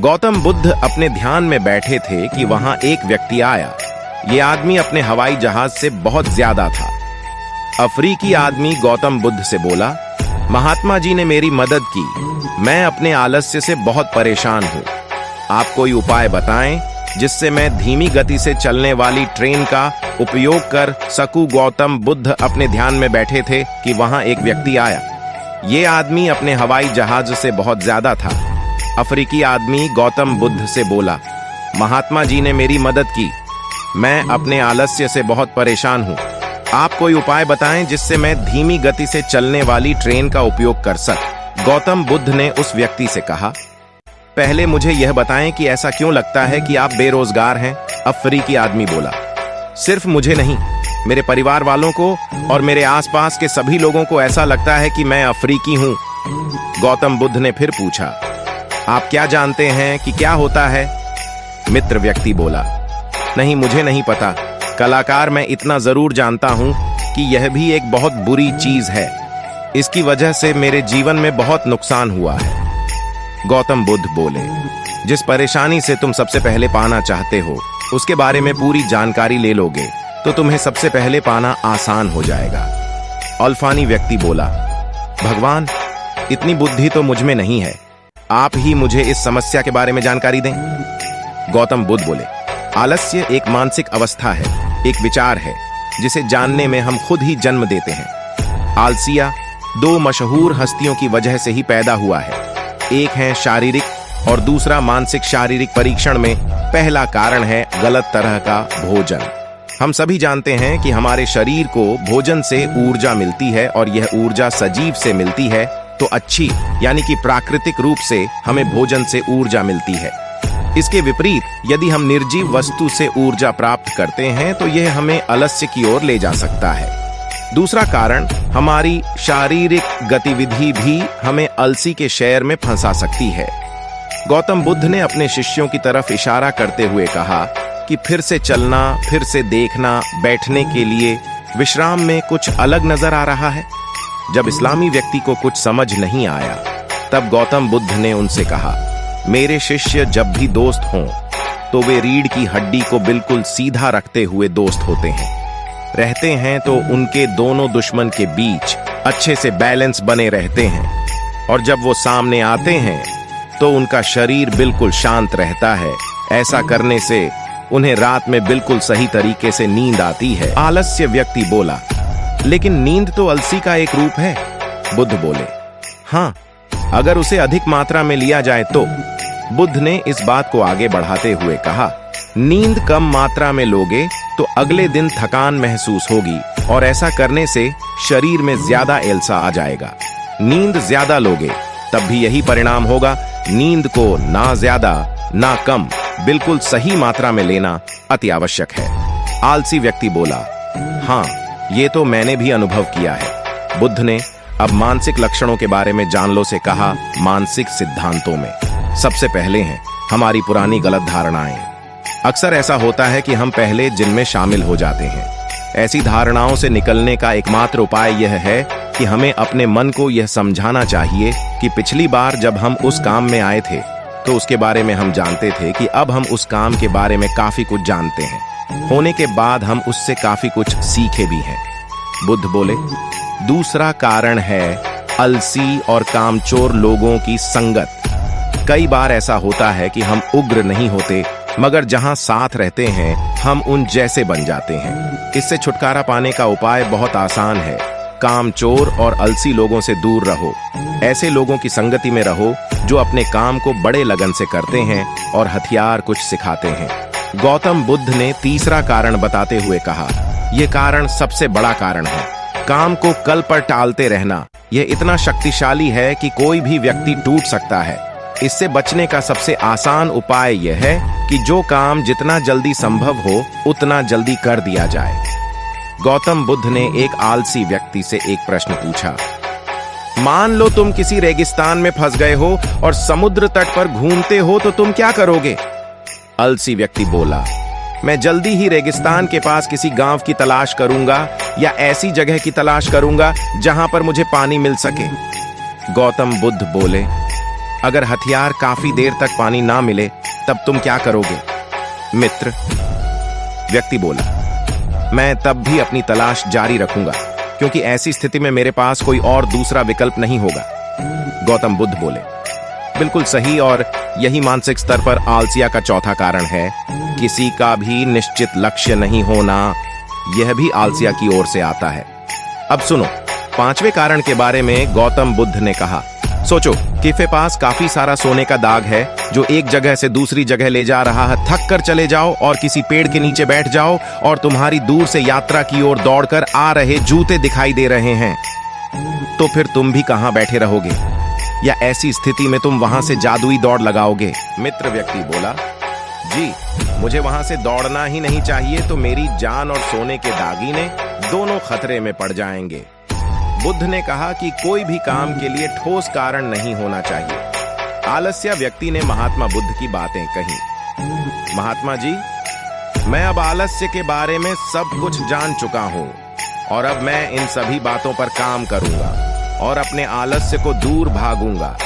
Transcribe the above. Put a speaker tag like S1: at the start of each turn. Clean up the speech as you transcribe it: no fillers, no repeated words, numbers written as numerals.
S1: गौतम बुद्ध अपने ध्यान में बैठे थे कि वहां एक व्यक्ति आया। ये आदमी अपने हवाई जहाज से बहुत ज्यादा था। अफ्रीकी आदमी गौतम बुद्ध से बोला, महात्मा जी ने मेरी मदद की, मैं अपने आलस्य से बहुत परेशान हूं। आप कोई उपाय बताएं जिससे मैं धीमी गति से चलने वाली ट्रेन का उपयोग कर सकूं। गौतम बुद्ध अपने ध्यान में बैठे थे कि वहां एक व्यक्ति आया। ये आदमी अपने हवाई जहाज से बहुत ज्यादा था। अफ्रीकी आदमी गौतम बुद्ध से बोला, महात्मा जी ने मेरी मदद की, मैं अपने आलस्य से बहुत परेशान हूं। आप कोई उपाय बताएं जिससे मैं धीमी गति से चलने वाली ट्रेन का उपयोग कर सकूं। गौतम बुद्ध ने उस व्यक्ति से कहा, पहले मुझे यह बताएं कि ऐसा क्यों लगता है कि आप बेरोजगार हैं। अफ्रीकी आदमी बोला, सिर्फ मुझे नहीं, मेरे परिवार वालों को और मेरे आसपास के सभी लोगों को ऐसा लगता है कि मैं अफ्रीकी हूं। गौतम बुद्ध ने फिर पूछा, आप क्या जानते हैं कि क्या होता है। मित्र व्यक्ति बोला, नहीं, मुझे नहीं पता। कलाकार मैं इतना जरूर जानता हूं कि यह भी एक बहुत बुरी चीज है। इसकी वजह से मेरे जीवन में बहुत नुकसान हुआ है। गौतम बुद्ध बोले, जिस परेशानी से तुम सबसे पहले पाना चाहते हो उसके बारे में पूरी जानकारी ले लोगे तो तुम्हें सबसे पहले पाना आसान हो जाएगा। अल्फानी व्यक्ति बोला, भगवान, इतनी बुद्धि तो मुझ में नहीं है, आप ही मुझे इस समस्या के बारे में जानकारी दें। गौतम बुद्ध बोले, आलस्य एक मानसिक अवस्था है, एक विचार है जिसे जानने में हम खुद ही जन्म देते हैं। आलसिया दो मशहूर हस्तियों की वजह से ही पैदा हुआ है। एक है शारीरिक और दूसरा मानसिक। शारीरिक परीक्षण में पहला कारण है गलत तरह का भोजन। हम सभी जानते हैं कि हमारे शरीर को भोजन से ऊर्जा मिलती है और यह ऊर्जा सजीव से मिलती है, तो अच्छी यानी कि प्राकृतिक रूप से हमें भोजन से ऊर्जा मिलती है। इसके विपरीत यदि हम निर्जीव वस्तु से ऊर्जा प्राप्त करते हैं तो यह हमें आलस्य की ओर ले जा सकता है। दूसरा कारण, हमारी शारीरिक गतिविधि भी हमें आलसी के शैर में फंसा सकती है। गौतम बुद्ध ने अपने शिष्यों की तरफ इशारा करते हुए कहा कि फिर से चलना, फिर से देखना, बैठने के लिए विश्राम में कुछ अलग नजर आ रहा है। जब इस्लामी व्यक्ति को कुछ समझ नहीं आया तब गौतम बुद्ध ने उनसे कहा, मेरे शिष्य जब भी दोस्त हों तो वे रीढ़ की हड्डी को बिल्कुल सीधा रखते हुए दोस्त होते हैं। रहते हैं तो उनके दोनों दुश्मन के बीच अच्छे से बैलेंस बने रहते हैं और जब वो सामने आते हैं तो उनका शरीर बिल्कुल शांत रहता है। ऐसा करने से उन्हें रात में बिल्कुल सही तरीके से नींद आती है। आलस्य व्यक्ति बोला, लेकिन नींद तो आलसी का एक रूप है। बुद्ध बोले, हाँ, अगर उसे अधिक मात्रा में लिया जाए तो। बुद्ध ने इस बात को आगे बढ़ाते हुए कहा, नींद कम मात्रा में लोगे तो अगले दिन थकान महसूस होगी और ऐसा करने से शरीर में ज्यादा एल्सा आ जाएगा। नींद ज्यादा लोगे तब भी यही परिणाम होगा। नींद को ना ज्यादा ना कम, बिल्कुल सही मात्रा में लेना अति आवश्यक है। आलसी व्यक्ति बोला, हाँ, ये तो मैंने भी अनुभव किया है। बुद्ध ने अब मानसिक लक्षणों के बारे में जानलो से कहा। मानसिक सिद्धांतों में सबसे पहले हैं हमारी पुरानी गलत धारणाएं। अक्सर ऐसा होता है कि हम पहले जिनमें शामिल हो जाते हैं। ऐसी धारणाओं से निकलने का एकमात्र उपाय यह है कि हमें अपने मन को यह समझाना चाहिए कि पिछली बार जब हम उस काम में आए थे तो उसके बारे में हम जानते थे कि अब हम उस काम के बारे में काफी कुछ जानते हैं। होने के बाद हम उससे काफी कुछ सीखे भी हैं। बुद्ध बोले, दूसरा कारण है आलसी और कामचोर लोगों की संगत। कई बार ऐसा होता है कि हम उग्र नहीं होते, मगर जहां साथ रहते हैं हम उन जैसे बन जाते हैं। इससे छुटकारा पाने का उपाय बहुत आसान है। कामचोर और आलसी लोगों से दूर रहो। ऐसे लोगों की संगति में रहो जो अपने काम को बड़े लगन से करते हैं और हथियार कुछ सिखाते हैं। गौतम बुद्ध ने तीसरा कारण बताते हुए कहा, यह कारण सबसे बड़ा कारण है। काम को कल पर टालते रहना यह इतना शक्तिशाली है कि कोई भी व्यक्ति टूट सकता है। इससे बचने का सबसे आसान उपाय यह है कि जो काम जितना जल्दी संभव हो उतना जल्दी कर दिया जाए। गौतम बुद्ध ने एक आलसी व्यक्ति से एक प्रश्न पूछा, मान लो तुम किसी रेगिस्तान में फंस गए हो और समुद्र तट पर घूमते हो तो तुम क्या करोगे। आलसी व्यक्ति बोला, मैं जल्दी ही रेगिस्तान के पास किसी गांव की तलाश करूंगा या ऐसी जगह की तलाश करूंगा जहां पर मुझे पानी मिल सके। गौतम बुद्ध बोले, अगर हथियार काफी देर तक पानी ना मिले तब तुम क्या करोगे? मित्र, व्यक्ति बोला, मैं तब भी अपनी तलाश जारी रखूंगा, क्योंकि ऐसी स्थिति में मेरे पास कोई और दूसरा विकल्प नहीं होगा। गौतम बुद्ध बोले, बिल्कुल सही, और यही मानसिक स्तर पर आलसिया का चौथा कारण है। किसी का भी निश्चित लक्ष्य नहीं होना, यह भी आलसिया की ओर से आता है। अब सुनो, पांचवें कारण के बारे में गौतम बुद्ध ने कहा, सोचो कि के पास काफी सारा सोने का दाग है जो एक जगह से दूसरी जगह ले जा रहा है। थक कर चले जाओ और किसी पेड़ के नीचे बैठ जाओ और तुम्हारी दूर से यात्रा की ओर दौड़कर आ रहे जूते दिखाई दे रहे हैं, तो फिर तुम भी कहां बैठे रहोगे? या ऐसी स्थिति में तुम वहां से जादुई दौड़ लगाओगे? मित्र व्यक्ति बोला, जी, मुझे वहां से दौड़ना ही नहीं चाहिए, तो मेरी जान और सोने के दागीने दोनों खतरे में पड़ जाएंगे। बुद्ध ने कहा कि कोई भी काम के लिए ठोस कारण नहीं होना चाहिए। आलस्य व्यक्ति ने महात्मा बुद्ध की बातें कही। महात्मा जी, मैं अब आलस्य के बारे में सब कुछ जान चुका हूं और अब मैं इन सभी बातों पर काम करूंगा और अपने आलस्य को दूर भागूंगा।